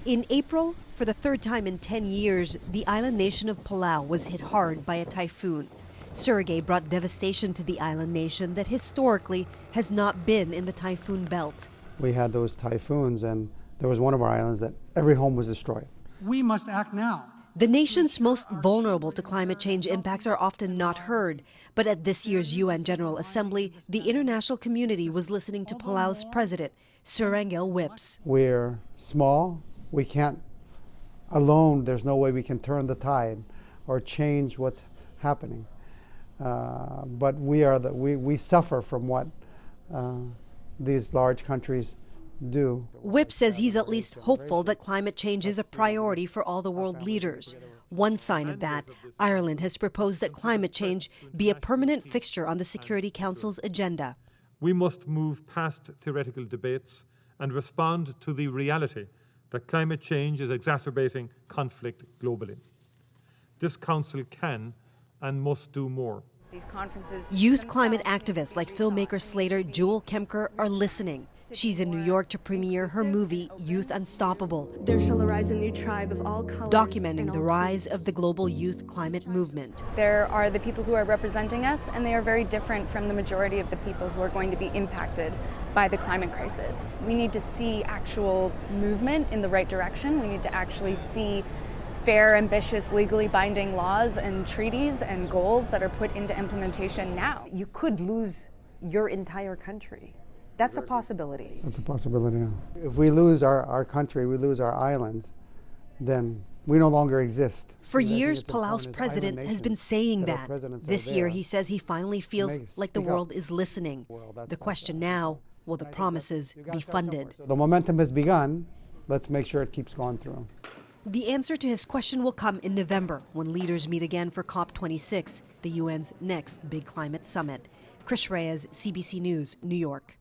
In April, for the third time in 10 years, the island nation of Palau was hit hard by a typhoon. Surigay brought devastation to the island nation that historically has not been in the typhoon belt. We had those typhoons, and there was one of our islands that every home was destroyed. We must act now. The nations most vulnerable to climate change impacts are often not heard. But at this year's UN General Assembly, the international community was listening to Palau's president, Surangel Whips. We're small. We can't alone. There's no way we can turn the tide or change what's happening. But we suffer from what these large countries do. Whip says he's at least hopeful that climate change is a priority for all the world leaders. One sign of that, Ireland has proposed that climate change be a permanent fixture on the Security Council's agenda. We must move past theoretical debates and respond to the reality that climate change is exacerbating conflict globally. This council can and must do more. Youth climate activists like filmmaker slater Jewell-Kemker are listening. She's in New York to premiere her movie, Youth Unstoppable, there shall arise a new tribe of all colors, documenting the rise of the global youth climate movement. There are the people who are representing us, and they are very different from the majority of the people who are going to be impacted by the climate crisis. We need to see actual movement in the right direction. We need to actually see fair, ambitious, legally binding laws and treaties and goals that are put into implementation now. You could lose your entire country. That's a possibility. That's a possibility now. If we lose our country, we lose our islands, then we no longer exist. For years, Palau's president has been saying that. This year, he says he finally feels like the world is listening. The question now, will the promises be funded? The momentum has begun. Let's make sure it keeps going through. The answer to his question will come in November when leaders meet again for COP26, the UN's next big climate summit. Chris Reyes, CBC News, New York.